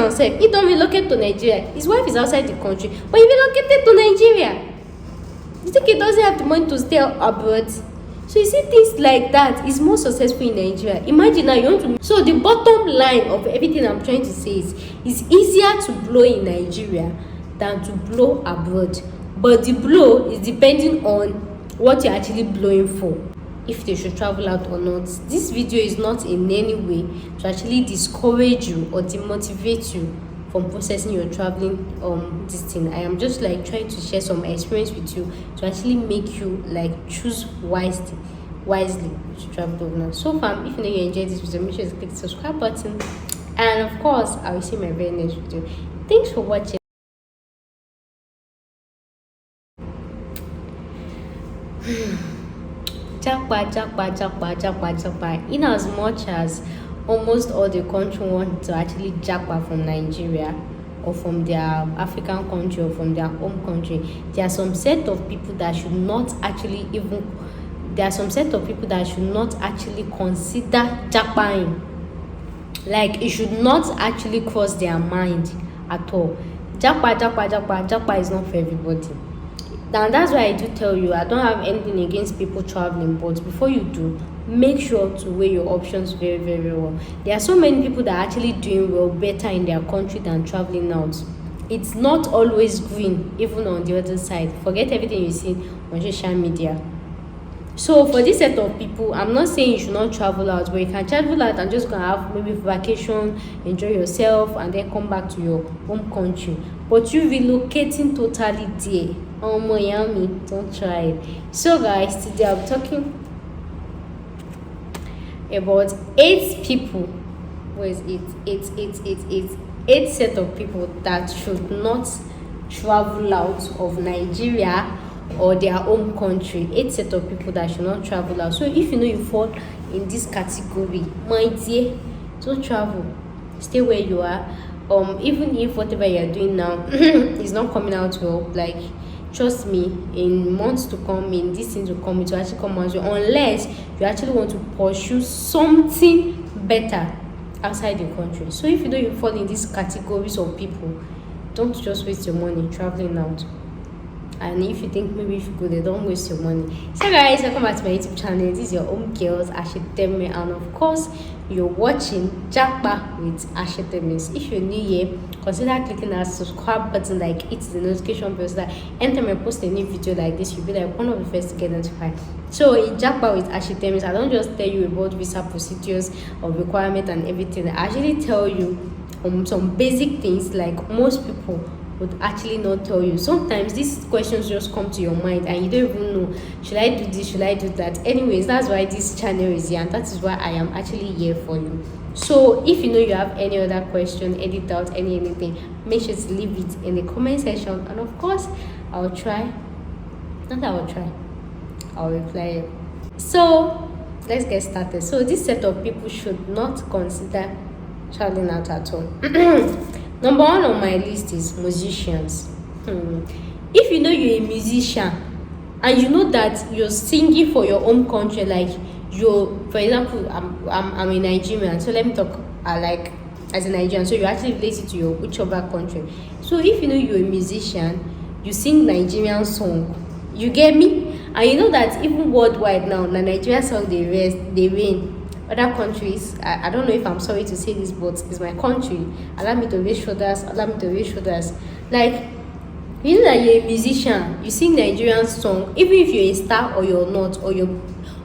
musician said, he don't relocate to Nigeria. His wife is outside the country, but he relocated to Nigeria. You think he doesn't have the money to stay abroad? So you see, things like that is more successful in Nigeria. Imagine now you want to. So the bottom line of everything I'm trying to say is, it's easier to blow in Nigeria than to blow abroad. But the blow is depending on what you're actually blowing for, if they should travel out or not. This video is not in any way to actually discourage you or demotivate you from processing your traveling this thing. I am just like trying to share some experience with you to actually make you like choose wisely to travel now. So far, if you know you enjoyed this video, make sure to click the subscribe button, and of course I will see you in my very next video. Thanks for watching. Jackpot. In as much as almost all the country want to actually jackpot from Nigeria or from their African country or from their home country, there are some set of people that should not actually consider jackpotting. Like, it should not actually cross their mind at all. Jackpot is not for everybody. And that's why I do tell you, I don't have anything against people traveling, but before you do, make sure to weigh your options very, very well. There are so many people that are actually doing well, better in their country than traveling out. It's not always green, even on the other side. Forget everything you see on social media. So for this set of people, I'm not saying you should not travel out, but you can travel out and just go have maybe vacation, enjoy yourself, and then come back to your home country. But you relocating totally there, oh Miami, don't try it. So guys, today I'm talking about 8 people. What is it? 8 set of people that should not travel out of Nigeria or their home country. 8 set of people that should not travel out. So if you know you fall in this category, my dear, don't travel. Stay where you are. Even if whatever you're doing now is not coming out well, like, trust me, in months to come, in these things to come, it will actually come out well, unless you actually want to pursue something better outside the country. So if you know you fall in these categories of people, don't just waste your money traveling out. And if you think maybe if you go there, don't waste your money. So guys, welcome back to my YouTube channel. This is your own girls, Ashitemi, and of course you're watching Jackpot with Ashitemi. If you're new here, consider clicking that subscribe button, like hit the notification bell, so that anytime I post a new video like this, you'll be like one of the first to get notified. So in Jackpot with Ashitemi, I don't just tell you about visa procedures or requirements and everything. I actually tell you some basic things like most people would actually not tell you. Sometimes these questions just come to your mind and you don't even know, should I do this, should I do that? Anyways, that's why this channel is here, and that is why I am actually here for you. So if you know you have any other question, any doubt, anything, make sure to leave it in the comment section, and of course I'll reply. So let's get started. So this set of people should not consider traveling out at all. Number 1 on my list is musicians. If you know you're a musician and you know that you're singing for your own country, like for example, I'm a Nigerian, so let me talk like as a Nigerian, so you're actually related to your whichever country. So if you know you're a musician, you sing Nigerian song, you get me? And you know that even worldwide now, the Nigerian song they reign. Other countries, I don't know if I'm sorry to say this, but it's my country. Allow me to raise shoulders. Like, you know that you're a musician, you sing Nigerian song, even if you're a star or you're not, or you're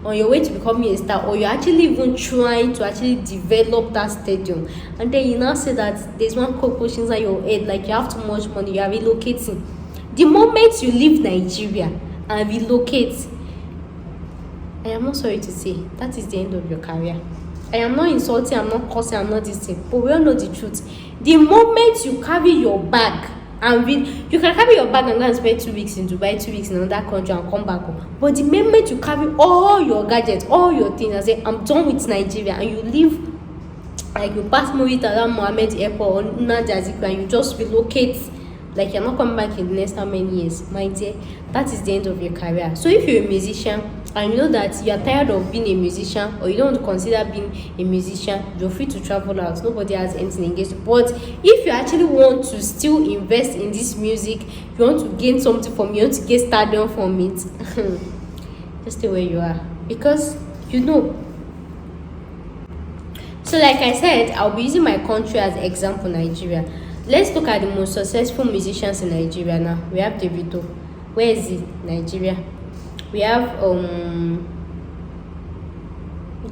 on your way to becoming a star, or you're actually even trying to actually develop that stadium, and then you now say that there's one cockroach inside your head, like you have too much money, you are relocating. The moment you leave Nigeria and relocate, I am not sorry to say, that is the end of your career. I am not insulting, I'm not cursing, I'm not this thing, but we all know the truth. The moment you carry your bag and you can carry your bag and go and spend 2 weeks in Dubai, 2 weeks in another country and come back home. But the moment you carry all your gadgets, all your things, and say, I'm done with Nigeria, and you leave, like you pass Muritala Mohammed Airport or Nadazikwa, and you just relocate, like you're not coming back in the next how many years, my dear, that is the end of your career. So if you're a musician, and you know that you are tired of being a musician, or you don't want to consider being a musician, you're free to travel out. Nobody has anything against you. But if you actually want to still invest in this music, you want to gain something from it, you want to get stardom from it, just stay where you are, because you know. So like I said, I'll be using my country as example, Nigeria. Let's look at the most successful musicians in Nigeria now. We have Davido. Where is he? Nigeria. We have what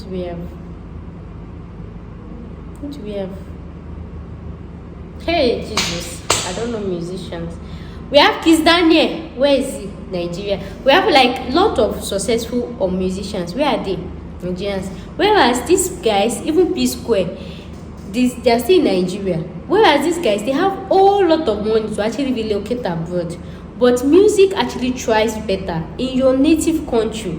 do we have? What do we have? Hey Jesus, I don't know musicians. We have Kiss Daniel. Where is he? Nigeria. We have like lot of successful musicians. Where are they? Nigerians. Whereas these guys, even P Square, they are still in Nigeria. Whereas these guys, they have a whole lot of money to actually relocate abroad. But music actually thrives better in your native country.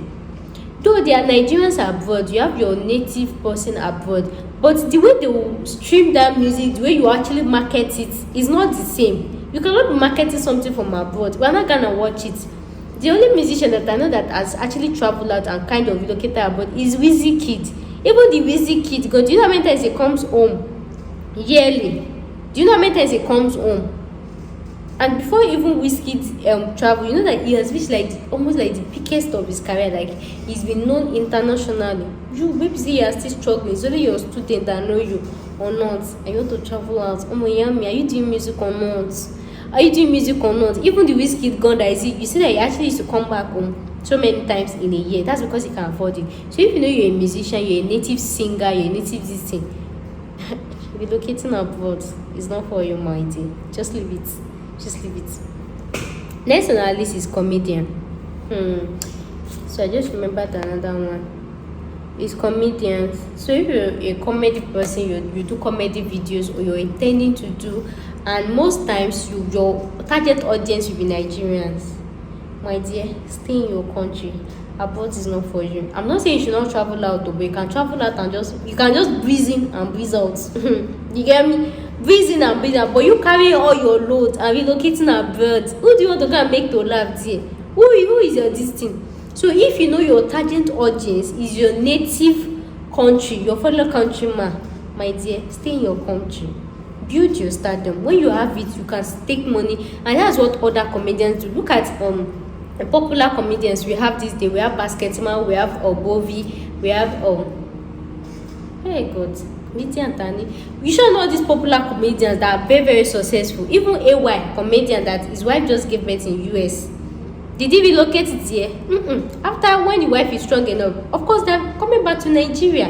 Though there are Nigerians abroad, you have your native person abroad, but the way they will stream that music, the way you actually market it, is not the same. You cannot be marketing something from abroad. We're not gonna watch it. The only musician that I know that has actually traveled out and kind of relocated abroad is Wizkid. Even the Wizkid, because do you know how many times he comes home yearly? Do you know how many times he comes home? And before even Wizkid travel, you know that he has reached like almost like the peakest of his career. Like he's been known internationally. You maybe see you are still struggling. It's only your student that know you or not, and you want to travel out. Oh my yummy, are you doing music or not? Are you doing music or not? Even the Wizkid gone that is it, you see that he actually used to come back home so many times in a year. That's because he can afford it. So if you know you're a musician, you're a native singer, you're a native this thing, relocating abroad is not for your mind. Just leave it. Just leave it. Next on our list is comedian. So I just remembered another one. It's comedians. So if you're a comedy person, you do comedy videos, or you're intending to do, and most times your target audience will be Nigerians. My dear, stay in your country. Abroad is not for you. I'm not saying you should not travel out, but you can travel out and you can just breeze in and breeze out. You get me? Breeze in and breeze out, but you carry all your load and relocating abroad. Who do you want to go and make to laugh there? Who is your this thing? So if you know your target audience is your native country, your fellow countryman, my dear, stay in your country. Build your stardom. When you have it, you can take money, and that's what other comedians do. Look at the popular comedians we have this day. We have Basketman, we have Obovi, we have hey God, Mitty and Tani. You should know these popular comedians that are very, very successful. Even AY comedian that his wife just gave birth in US. Did he relocate it here? After, when the wife is strong enough, of course they're coming back to Nigeria.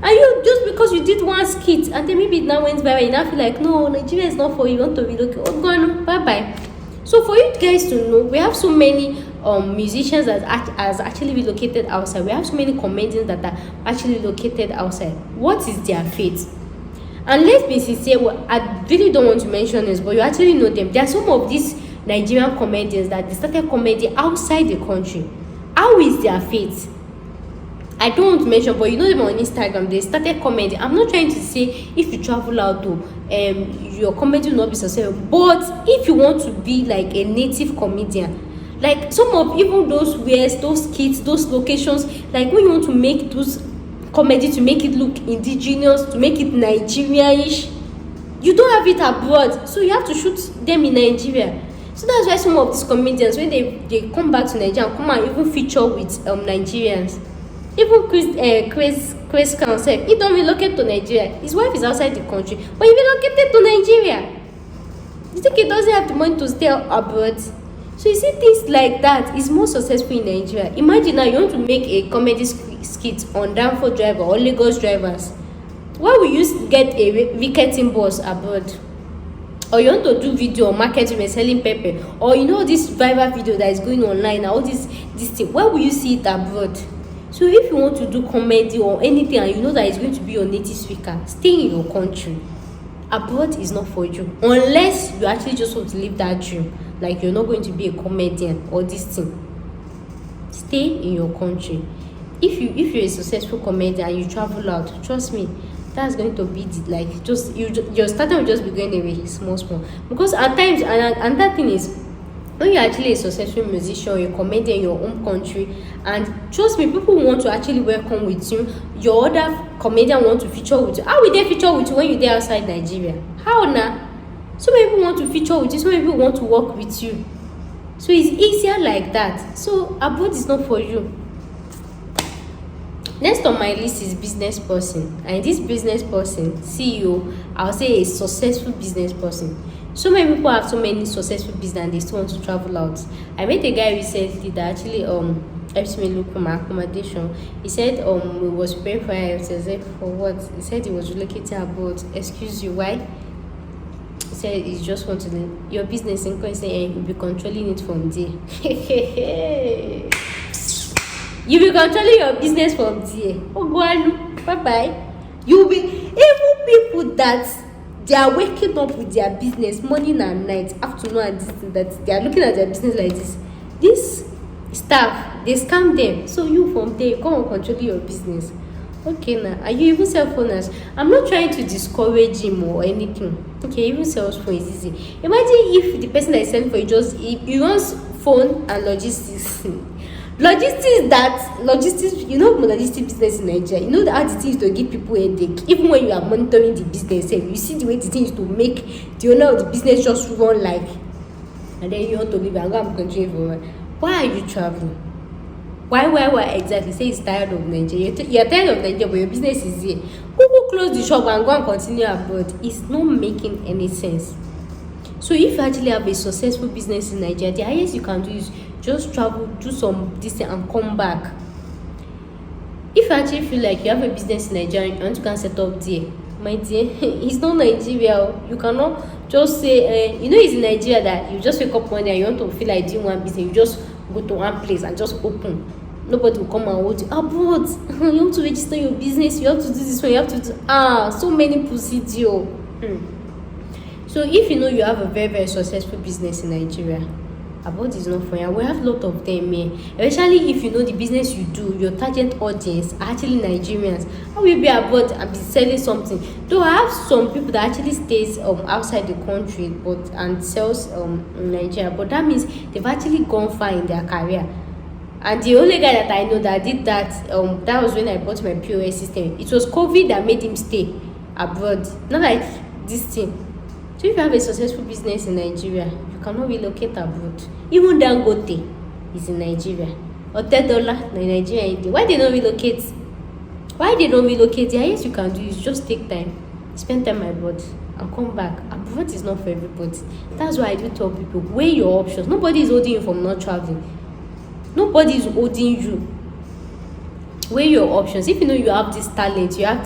And you, just because you did one skit and then maybe it now went viral, you now feel like, no, Nigeria is not for you, you want to relocate. Oh, go on, bye-bye. So for you guys to know, we have so many musicians that has actually relocated outside. We have so many comedians that are actually located outside. What is their fate? And let's be sincere, well, I really don't want to mention this, but you actually know them. There are some of these Nigerian comedians that they started comedy outside the country. How is their fate? I don't want to mention, but you know them on Instagram. They started comedy. I'm not trying to say if you travel out though, your comedy will not be successful. But if you want to be like a native comedian, like some of even those wares, those skits, those locations, like when you want to make those comedy to make it look indigenous, to make it Nigeria-ish, you don't have it abroad, so you have to shoot them in Nigeria. So that's why some of these comedians, when they come back to Nigeria and come and even feature with Nigerians. Even Chris Council, he don't relocate to Nigeria. His wife is outside the country, but he relocated to Nigeria. You think he doesn't have the money to stay abroad? So you see things like that is more successful in Nigeria. Imagine now you want to make a comedy skit on Danfo driver or Lagos drivers. Why will you get a marketing boss abroad? Or you want to do video or marketing and selling pepper, or you know this viral video that is going online, all this thing. Where will you see it abroad? So if you want to do comedy or anything and you know that it's going to be your native speaker, stay in your country. Abroad is not for you, unless you actually just want to live that dream, like you're not going to be a comedian or this thing. Stay in your country. If you're a successful comedian and you travel out, trust me, that's going to be like just your starting will just be going away small. Because at times, and that thing is, when you're actually a successful musician, you're a comedian in your home country, and trust me, people want to actually welcome with you. Your other comedian want to feature with you. How will they feature with you when you're there outside Nigeria? How now? So many people want to feature with you, so many people want to work with you. So it's easier like that. So abroad is not for you. Next on my list is business person, and this business person, CEO, I'll say a successful business person. So many people have so many successful business and they still want to travel out. I met a guy recently that actually helps me look for my accommodation. He said we was preparing for IELTS. I said for what? He said he was relocating abroad. Excuse you, why? He said he just want to your business in coin, say you'll be controlling it from there. You will controlling your business from there. Oh, go on. Bye bye. You will be even people that they are waking up with their business morning and night, afternoon and this thing, that they are looking at their business like this. This staff, they scam them. So you from there, you come and control your business. Okay, now are you even cell phoners? I'm not trying to discourage him or anything. Okay, even sales phone is easy. Imagine if the person that is selling for you just he wants phone and logistics. Logistics, you know, logistics business in Nigeria, you know how the thing is to give people a headache. Even when you are monitoring the business, you see the way the thing is to make the owner of the business just run like, and then you want to leave and go and continue for why are you traveling? Why exactly? Say it's tired of Nigeria. You're tired of Nigeria, but your business is here. Go close the shop and go and continue abroad. It's not making any sense. So if you actually have a successful business in Nigeria, the highest you can do is just travel, do some distance and come back. If you actually feel like you have a business in Nigeria and you want to go set up there, my dear, it's not Nigeria. You cannot just say, you know, it's in Nigeria that you just wake up one day and you want to feel like doing one business, you just go to one place and just open. Nobody will come and hold you. Abroad, you have to register your business, you have to do this one, you have to do so many procedures. So if you know you have a very, very successful business in Nigeria, abroad is not for you. We have a lot of them here. Especially if you know the business you do, your target audience are actually Nigerians. How will you be abroad and be selling something? Though I have some people that actually stays outside the country and sells in Nigeria, but that means they've actually gone far in their career. And the only guy that I know that did that, that was when I bought my POS system. It was COVID that made him stay abroad. Not like this thing. So if you have a successful business in Nigeria, you cannot relocate abroad. Even Dangote is in Nigeria. Or $10 in Nigeria. Why they don't relocate? The highest you can do is just take time, spend time abroad, and come back. Abroad is not for everybody. That's why I do tell people, weigh your options. Nobody is holding you from not traveling. Nobody is holding you. Weigh your options. If you know you have this talent, you have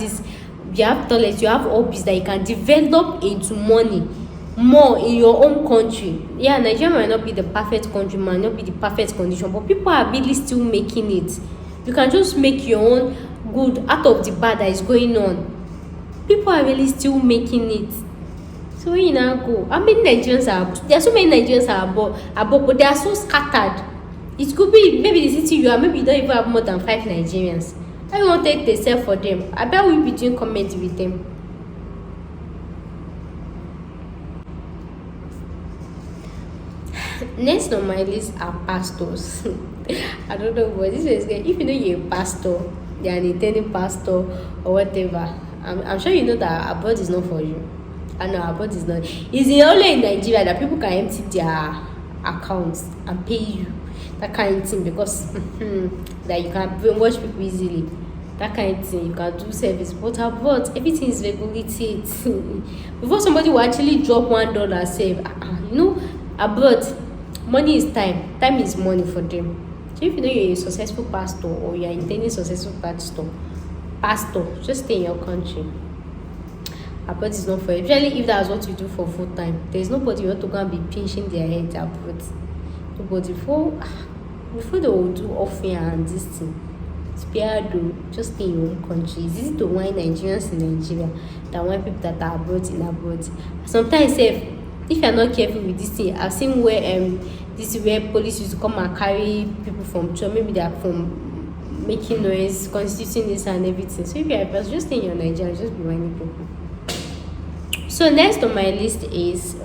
talent, you have hobbies that you can develop into money more in your own country. Yeah, Nigeria might not be the perfect country, might not be the perfect condition, but people are really still making it. You can just make your own good out of the bad that is going on. People are really still making it. So where you now go? How many Nigerians are? There are so many Nigerians are above, but they are so scattered. It could be maybe the city you are, maybe you don't even have more than 5 Nigerians. I won't take the self for them. I bet we'll be doing comments with them. Next on my list are pastors. I don't know what this is. If you know you're a pastor, you're an intending pastor or whatever, I'm sure you know that abroad is not for you. I know abroad is not. It's only in Nigeria that people can empty their accounts and pay you that kind of thing, because that you can brainwash people easily. That kind of thing, you can do service. But abroad, everything is regulated. Before somebody will actually drop $1 save, abroad, money is time. Time is money for them. So if you know you're a successful pastor or you're intending successful pastor, just stay in your country. Abroad is not for you. Especially if that's what you do for full time. There's nobody you want to go and be pinching their head abroad. Nobody. Before they will do offering and this thing. Just stay in your own country. It's easy to whine Nigerians in Nigeria than whine people that are abroad. Sometimes if you're not careful with this thing, I've seen where this is where police used to come and carry people from church. Maybe they are from making noise, constituting this and everything. So if you're a person, just stay in your Nigeria, just be whining people. So next on my list is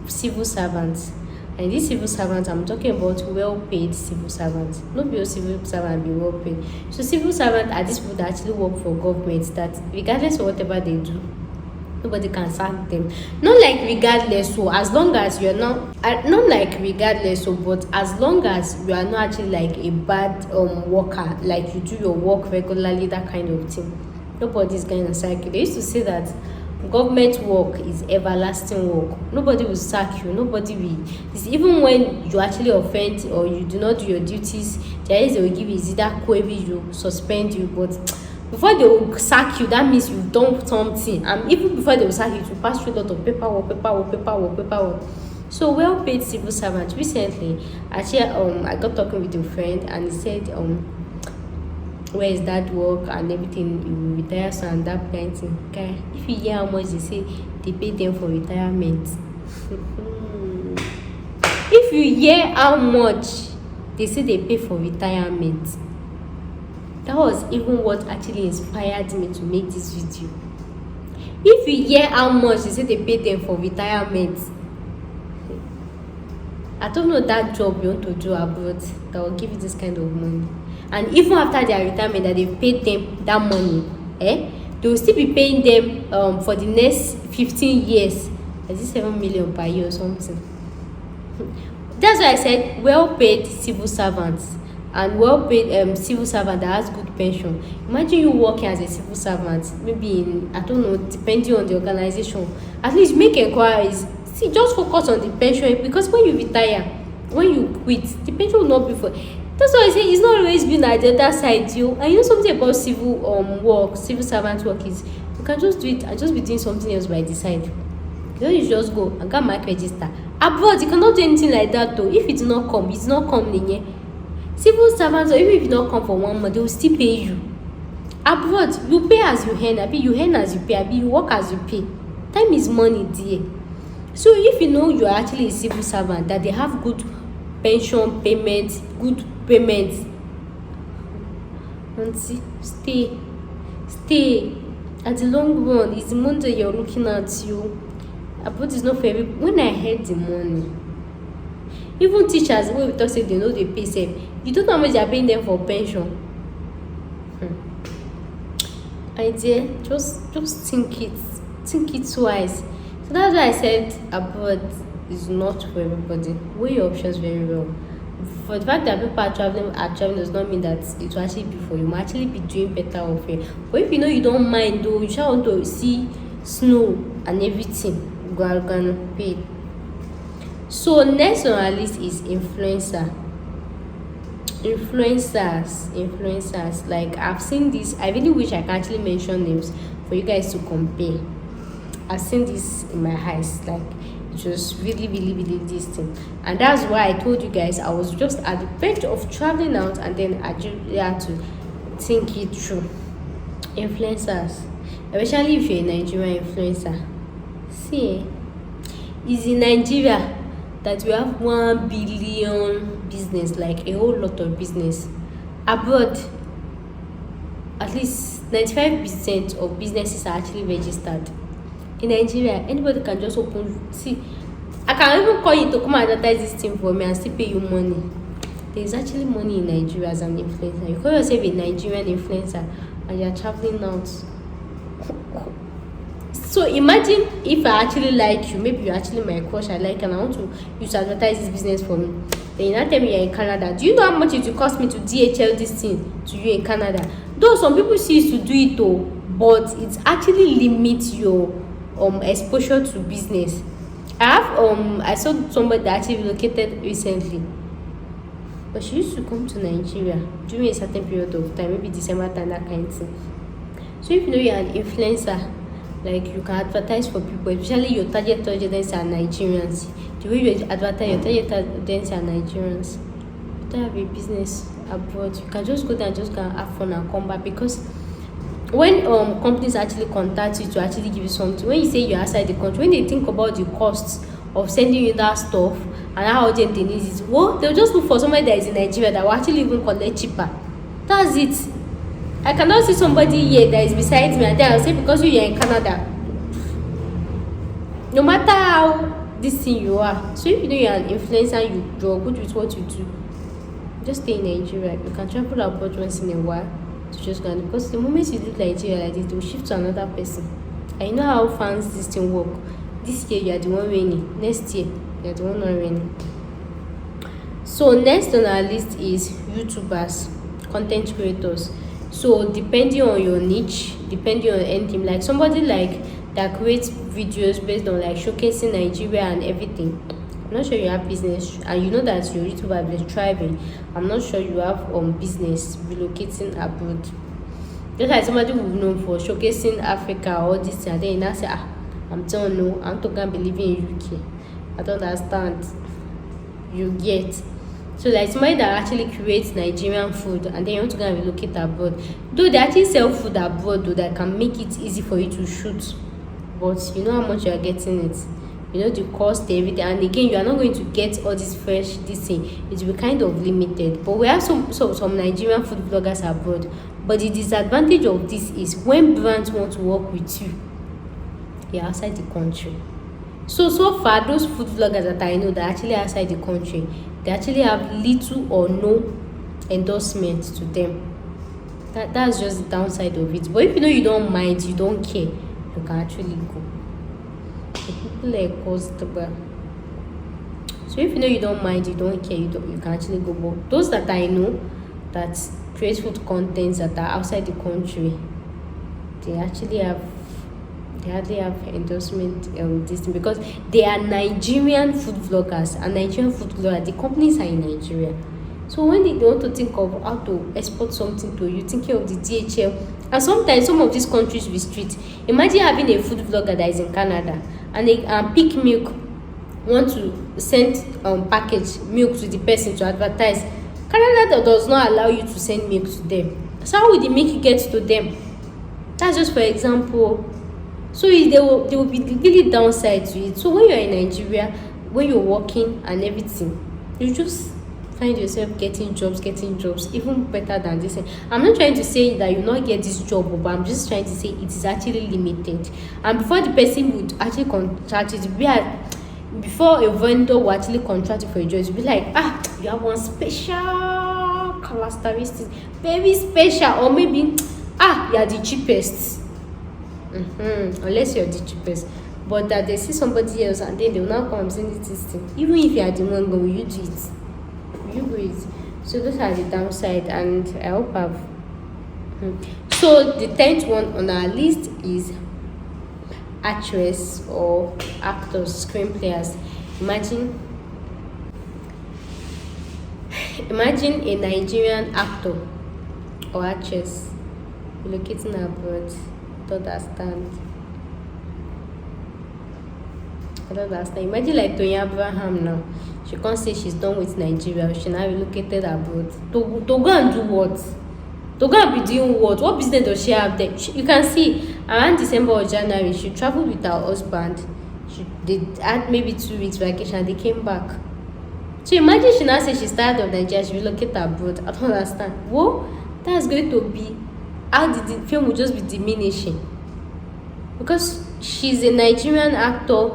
civil servants. And this civil servant, I'm talking about well-paid civil servants. Not be a civil servant be well-paid. So civil servant are these people that actually work for government, that regardless of whatever they do, nobody can sack them. Not like regardless, so as long as you're not like regardless, so but as long as you are not actually like a bad worker, like you do your work regularly, that kind of thing, nobody's going to sack you. They used to say that government work is everlasting work. Nobody will sack you. Nobody will. It's even when you actually offend or you do not do your duties, there is they will give you is either query you, suspend you, but before they will sack you, that means you've done something. And even before they will sack you, to pass through a lot of paperwork. So well-paid civil servant. Recently, actually, I got talking with a friend, and he said, where is that work and everything, you will retire so and that kind of thing. Okay, if you hear how much they say they pay them for retirement, if you hear how much they say they pay for retirement, that was even what actually inspired me to make this video. If you hear how much they say they pay them for retirement, I don't know that job you want to do abroad that will give you this kind of money. And even after their retirement, that they've paid them that money, they will still be paying them for the next 15 years. Is it 7 million per year or something? That's why I said well-paid civil servants and well-paid civil servant that has good pension. Imagine you working as a civil servant, maybe in, I don't know, depending on the organization. At least make inquiries. See, just focus on the pension, because when you retire, when you quit, the pension will not be for. That's why I say it's not always been at the other side, you. And you know something about civil work, civil servant work is you can just do it and just be doing something else by the side. You just go and get mark register. Abroad, you cannot do anything like that though. If it's not come, it's not come in. Civil servants, or even if you not come for 1 month, they will still pay you. Abroad, you pay as you earn, abi you earn as you pay, abi you work as you pay. Time is money there. So if you know you are actually a civil servant, that they have good pension payments, good payments, and see, stay. At the long run, it's the money that you're looking at you. Abroad is not for every. When I heard the money, even teachers, when we talk say they know they pay safe, you don't know how much they are paying them for pension. Idea, just think it twice. So that's why I said abroad is not for everybody. Weigh your options very well. For the fact that people are traveling does not mean that it will actually be for you. You might actually be doing better off here. But if you know you don't mind though, you just want to see snow and everything, go and pay. So next on our list is influencers. Like I've seen this. I really wish I can actually mention names for you guys to compare. I've seen this in my eyes, like it was really this thing. And that's why I told you guys I was just at the verge of traveling out, and then I just had to think it through. Influencers, especially if you're a Nigerian influencer. See, it's in Nigeria that we have 1 billion business, like a whole lot of business. Abroad, at least 95% of businesses are actually registered. In Nigeria, anybody can just open. See, I can even call you to come and advertise this thing for me and still pay you money. There is actually money in Nigeria as an influencer. You call yourself a Nigerian influencer and you're traveling out. So imagine if I actually like you, maybe you're actually my crush, I like, and I want to use to advertise this business for me. Then you now tell me you're in Canada. Do you know how much it will cost me to DHL this thing to you in Canada? Though some people used to do it though, but it actually limits your exposure to business. I saw somebody that actually relocated recently, but she used to come to Nigeria during a certain period of time, maybe December time, that kind of thing. So if you know you're an influencer, like you can advertise for people, especially your target audience are Nigerians. The way you advertise, your target audience are Nigerians. You don't have a business abroad, you can just go there and just go and have fun and come back. Because when companies actually contact you to actually give you something, when you say you're outside the country, when they think about the costs of sending you that stuff and how urgent they need it, well, they'll just look for somebody that is in Nigeria that will actually even collect cheaper. That's it. I cannot see somebody here that is beside me and then I'll say because you're in Canada, no matter how this thing you are. So if you know you're an influencer, you're good with what you do, just stay in Nigeria. You can travel abroad once in a while to just go, because the moment you leave Nigeria like this, they will shift to another person. And you know how fans this thing work. This year you are the one winning, next year you are the one not winning. So next on our list is YouTubers, content creators. So depending on your niche, depending on anything, like somebody like that creates videos based on like showcasing Nigeria and everything. I'm not sure you have business and you know that your YouTuber is thriving. I'm not sure you have business relocating abroad. Just like somebody who's known for showcasing Africa or this and then you now say, I'm telling no, I'm talking be living in UK. I don't understand. You get. So like somebody that actually creates Nigerian food and then you want to go and relocate abroad. Though they actually sell food abroad though, that can make it easy for you to shoot. But you know how much you are getting it. You know the cost, everything, and again you are not going to get all this fresh this thing. It will be kind of limited. But we have some Nigerian food bloggers abroad. But the disadvantage of this is when brands want to work with you, you're outside the country. So far those food vloggers that I know that actually outside the country, they actually have little or no endorsement to them. That's just the downside of it. But if you know you don't mind, you don't care, you can actually go. The people like customer. So if you know you don't mind, you don't care, you can actually go. But those that I know that create food contents that are outside the country, they hardly have endorsement this thing, because they are Nigerian food vloggers, and Nigerian food vloggers, the companies are in Nigeria. So when they want to think of how to export something to you, thinking of the DHL, and sometimes some of these countries restrict. Imagine having a food vlogger that is in Canada and they Peak Milk want to send package milk to the person to advertise. Canada does not allow you to send milk to them. So how will the milk get to them? That's just for example. So there will be really downside to it. So when you're in Nigeria, when you're working and everything, you just find yourself getting jobs even better than this. I'm not trying to say that you not get this job, but I'm just trying to say it is actually limited. And before the person would actually contract it, before a vendor will actually contract you for a job, it will be like, you have one special characteristic, very special, or maybe you are the cheapest. Unless you're the cheapest, but that they see somebody else and then they will now come and say this thing. Even if you are the one, will you do it? You do it. So those are the downside, and I hope I've. So the 10th one on our list is actress or actors, screenplayers. Imagine a Nigerian actor or actress relocating abroad. I don't understand. Imagine like Tonya Abraham now. She can't say she's done with Nigeria. She now relocated abroad. To go and do what? To go and be doing what? What business does she have there? You can see around December or January, she traveled with her husband. They had maybe 2 weeks vacation. They came back. So imagine she now says she's tired of Nigeria. She relocated abroad. I don't understand. Well, that's going to be. How the film will just be diminishing, because she's a Nigerian actor,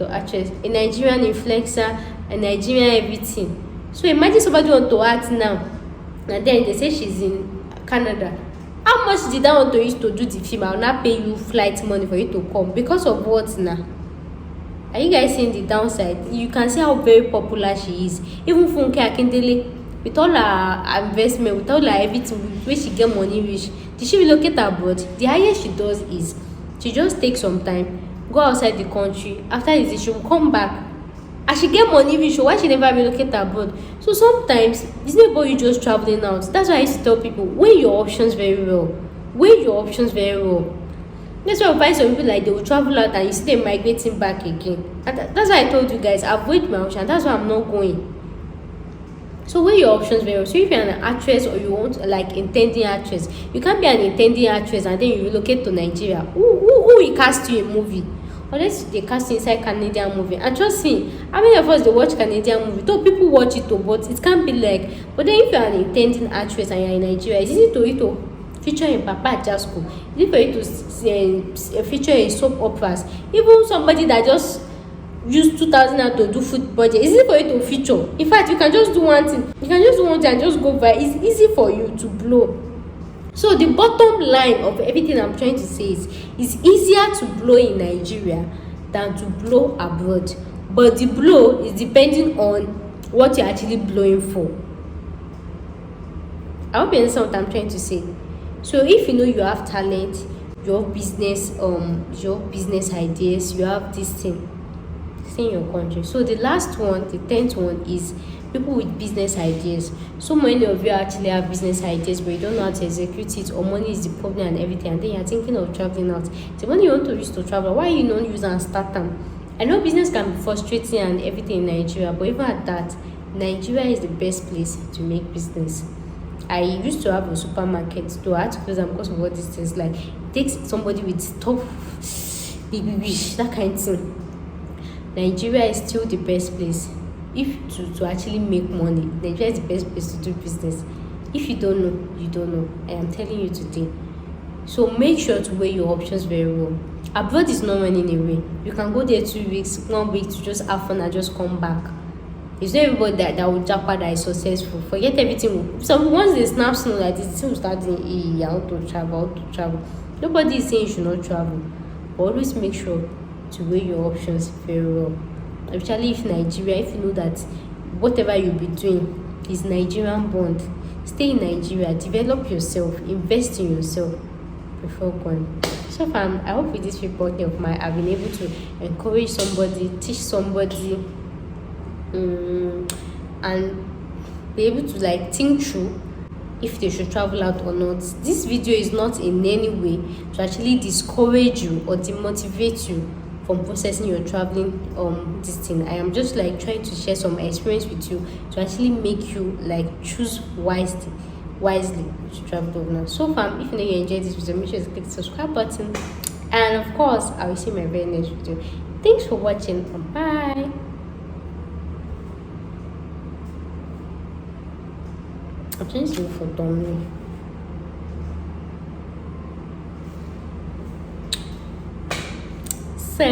actress, a Nigerian influencer, a Nigerian everything. So imagine somebody want to act now, and then they say she's in Canada. How much did I want to use to do the film? I'll not pay you flight money for you to come. Because of what now? Are you guys seeing the downside? You can see how very popular she is. Even Funke Akindele, with all her investment, with all her everything, where she get money reach, did she relocate abroad? The highest she does is she just take some time, go outside the country. After this, she will come back and she get money reach. Why she never relocate abroad? So sometimes it's not about you just traveling out. That's why I used to tell people, weigh your options very well. That's why I find some people like they will travel out and you see them migrating back again. And that's why I told you guys, avoid my option. That's why I'm not going. So weigh your options very well. So if you're an actress or you want like intending actress, you can't be an intending actress and then you relocate to Nigeria. Who will cast you a movie? Unless they cast you inside Canadian movie. And trust me, how many of us they watch Canadian movie? Though people watch it too, but it can't be like. But then if you're an intending actress and you're in Nigeria, it's easy for you to feature in Papa Jasco. It's easy for you to feature in soap operas. Even somebody that just use 2,000 naira to do food budget. It's easy for you to feature. In fact, you can just do one thing. You can just do one thing and just go viral. It's easy for you to blow. So the bottom line of everything I'm trying to say is, it's easier to blow in Nigeria than to blow abroad. But the blow is depending on what you're actually blowing for. I hope you understand what I'm trying to say. So if you know you have talent, you have business ideas, you have this thing, stay in your country. So the last one, the 10th one, is people with business ideas. So many of you actually have business ideas, but you don't know how to execute it, or money is the problem and everything, and then you're thinking of traveling out. The money you want to use to travel, why you don't use and start them? I know business can be frustrating and everything in Nigeria, but even at that, Nigeria is the best place to make business. I used to have a supermarket, though I had to close them because of all these things. Like, it takes somebody with tough, that kind of thing. Nigeria is still the best place to actually make money. Nigeria is the best place to do business. If you don't know, you don't know. I am telling you today. So make sure to weigh your options very well. Abroad is not running away. You can go there 2 weeks, 1 week to just have fun and just come back. It's not everybody that will jackpot that is successful. Forget everything. So once they snap snow like this, the thing will start saying, I want to travel. Nobody is saying you should not travel. But always make sure to weigh your options very well. Especially if Nigeria, if you know that whatever you'll be doing is Nigerian bond, stay in Nigeria, develop yourself, invest in yourself before going. So far, I hope with this report of mine, I've been able to encourage somebody, teach somebody, and be able to like think through if they should travel out or not. This video is not in any way to actually discourage you or demotivate you from processing your traveling this thing. I am just like trying to share some experience with you to actually make you like choose wisely to travel over. So far, if you know you enjoyed this video, make sure to click the subscribe button, and of course I will see you in my very next video. Thanks for watching. Bye. I'm trying to look for Dominic. So,